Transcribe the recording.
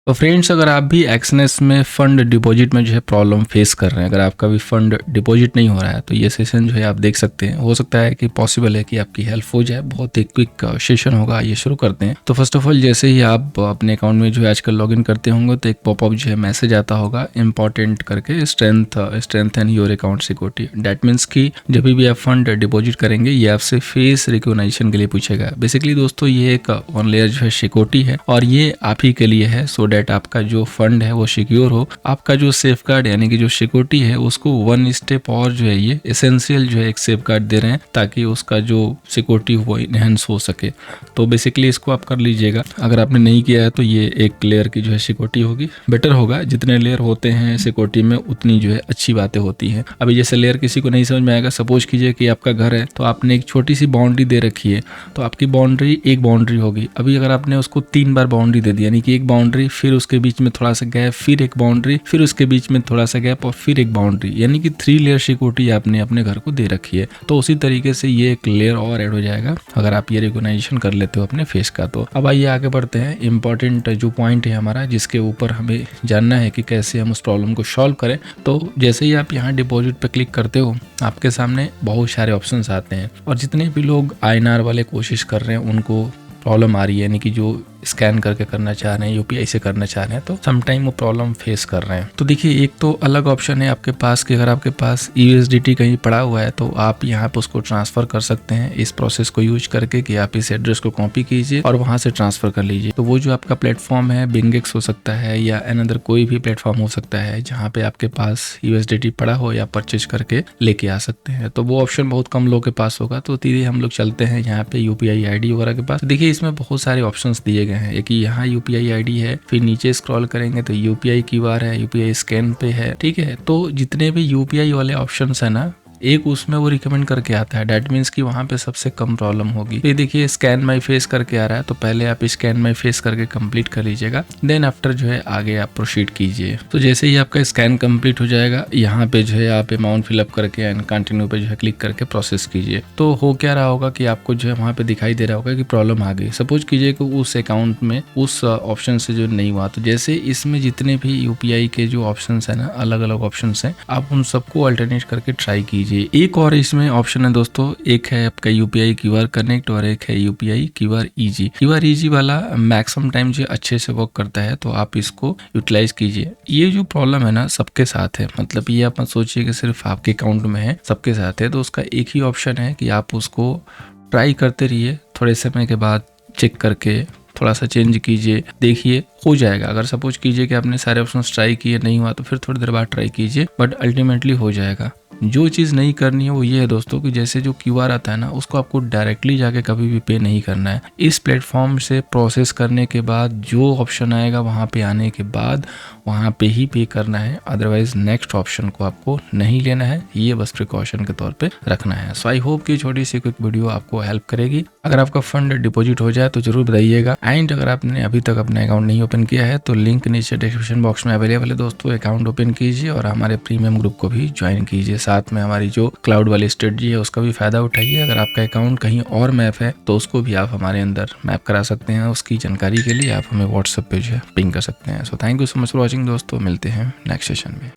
तो फ्रेंड्स, अगर आप भी एक्सनेस में फंड डिपॉजिट में जो है प्रॉब्लम फेस कर रहे हैं, अगर आपका भी फंड डिपॉजिट नहीं हो रहा है, तो ये सेशन जो है आप देख सकते हैं। हो सकता है कि पॉसिबल है कि आपकी हेल्प हो जाए। बहुत ही क्विक सेशन होगा, ये शुरू करते हैं। तो फर्स्ट ऑफ ऑल, जैसे ही आप अपने अकाउंट में जो है आजकल लॉगिन करते होंगे, तो एक पॉपअप जो है मैसेज आता होगा इंपॉर्टेंट करके, strengthen your account security. That means कि जब भी आप फंड डिपॉजिट करेंगे, ये आपसे फेस रिकॉग्निशन के लिए पूछेगा। बेसिकली दोस्तों, ये एक वन लेयर जो है सिक्योरिटी है और ये आप ही के लिए है, सो डेट आपका जो फंड है वो सिक्योर हो। आपका जो सेफ गार्ड यानी कि जो सिक्योरिटी है, उसको वन स्टेप और जो है ये एसेंशियल जो है एक सेफ गार्ड दे रहे हैं, ताकि उसका जो सिक्योरिटी वो इनहेंस हो सके। तो बेसिकली इसको आप कर लीजिएगा। अगर आपने नहीं किया है तो ये एक लेयर की जो है सिक्योरिटी होगी। बेटर होगा, जितने लेयर होते हैं सिक्योरिटी में उतनी जो है अच्छी बातें होती हैं। अभी जैसे लेयर किसी को नहीं समझ में आएगा, सपोज कीजिए कि आपका घर है, तो आपने एक छोटी सी बाउंड्री दे रखी है, तो आपकी बाउंड्री एक बाउंड्री होगी। अभी अगर आपने उसको 3 बार बाउंड्री दे दी, यानी कि एक बाउंड्री, फिर उसके बीच में थोड़ा सा गैप, फिर एक बाउंड्री, फिर उसके बीच में थोड़ा सा गैप और फिर एक बाउंड्री, यानी कि 3 लेयर सिक्योरिटी आपने अपने घर को दे रखी है। तो उसी तरीके से ये एक लेयर और ऐड हो जाएगा अगर आप ये रिकॉग्निशन कर लेते हो अपने फेस का। तो अब आइए आगे बढ़ते हैं। इंपॉर्टेंट जो पॉइंट है हमारा, जिसके ऊपर हमें जानना है कि कैसे हम उस प्रॉब्लम को सॉल्व करें। तो जैसे ही आप यहाँ डिपॉजिट पे क्लिक करते हो, आपके सामने बहुत सारे ऑप्शंस आते हैं और जितने भी लोग INR वाले कोशिश कर रहे हैं उनको प्रॉब्लम आ रही है, यानी कि जो स्कैन करके करना चाह रहे हैं, UPI से करना चाह रहे हैं, तो समटाइम वो प्रॉब्लम फेस कर रहे हैं। तो देखिए, एक तो अलग ऑप्शन है आपके पास कि अगर आपके पास USDT कहीं पड़ा हुआ है तो आप यहाँ पे उसको ट्रांसफर कर सकते हैं इस प्रोसेस को यूज करके, कि आप इस एड्रेस को कॉपी कीजिए और वहां से ट्रांसफर कर लीजिए। तो वो जो आपका प्लेटफॉर्म है, बिंगेक्स हो सकता है या अनदर कोई भी प्लेटफॉर्म हो सकता है जहाँ पे आपके पास USDT पड़ा हो या परचेज करके लेके आ सकते हैं। तो वो ऑप्शन बहुत कम लोगों के पास होगा। तो धीरे हम लोग चलते हैं यहाँ पे UPI ID वगैरह के पास। देखिए, इसमें बहुत सारे ऑप्शन दिए गए हैं। एक यहाँ UPI ID है, फिर नीचे स्क्रॉल करेंगे तो UPI QR है, UPI स्कैन पे है, ठीक है। तो जितने भी UPI वाले ऑप्शंस है ना, एक उसमें वो रिकमेंड करके आता है। डेट मीन्स कि वहां पे सबसे कम प्रॉब्लम होगी। फिर देखिए, स्कैन माई फेस करके आ रहा है, तो पहले आप स्कैन माई फेस करके कंप्लीट कर लीजिएगा, देन आफ्टर जो है आगे आप प्रोसीड कीजिए। तो जैसे ही आपका स्कैन कंप्लीट हो जाएगा, यहाँ पे जो है आप अमाउंट फिलअप करके एंड कंटिन्यू पे जो है क्लिक करके प्रोसेस कीजिए। तो हो क्या रहा होगा कि आपको जो है वहाँ पे दिखाई दे रहा होगा कि प्रॉब्लम आ गई। सपोज कीजिए कि उस अकाउंट में उस ऑप्शन से जो नहीं हुआ, तो जैसे इसमें जितने भी UPI के जो ऑप्शन है ना, अलग अलग ऑप्शन है, आप उन सबको अल्टरनेट करके ट्राई कीजिए। एक और इसमें ऑप्शन है दोस्तों, एक है आपका UPI QR कनेक्ट और एक है UPI QR EG। QR EG वाला मैक्सिमम टाइम जो अच्छे से वर्क करता है, तो आप इसको यूटिलाइज कीजिए। ये जो प्रॉब्लम है ना, सबके साथ है, मतलब ये आप मत सोचिए कि सिर्फ आपके अकाउंट में है, सबके साथ है। तो उसका एक ही ऑप्शन है कि आप उसको ट्राई करते रहिए, थोड़े समय के बाद चेक करके थोड़ा सा चेंज कीजिए, देखिए हो जाएगा। अगर सपोज कीजिए कि आपने सारे ऑप्शंस ट्राई किए, नहीं हुआ, तो फिर थोड़ी देर बाद ट्राई कीजिए, बट अल्टीमेटली हो जाएगा। जो चीज़ नहीं करनी है वो ये है दोस्तों कि जैसे जो QR आता है ना, उसको आपको डायरेक्टली जाके कभी भी पे नहीं करना है। इस प्लेटफॉर्म से प्रोसेस करने के बाद जो ऑप्शन आएगा, वहाँ पे आने के बाद वहाँ पे ही पे करना है, अदरवाइज नेक्स्ट ऑप्शन को आपको नहीं लेना है। ये बस प्रिकॉशन के तौर पे रखना है। सो आई होप कि छोटी सी क्विक वीडियो आपको हेल्प करेगी। अगर आपका फंड डिपॉजिट हो जाए तो जरूर बताइएगा। एंड अगर आपने अभी तक अपना अकाउंट नहीं ओपन किया है तो लिंक नीचे डिस्क्रिप्शन बॉक्स में अवेलेबल है दोस्तों। अकाउंट ओपन कीजिए और हमारे प्रीमियम ग्रुप को भी ज्वाइन कीजिए। साथ में हमारी जो क्लाउड वाली स्ट्रेटजी है उसका भी फायदा उठाइए। अगर आपका अकाउंट कहीं और मैप है तो उसको भी आप हमारे अंदर मैप करा सकते हैं। उसकी जानकारी के लिए आप हमें व्हाट्सएप पे जो है पिंग कर सकते हैं। So thank you so much for watching दोस्तों, मिलते हैं नेक्स्ट सेशन में।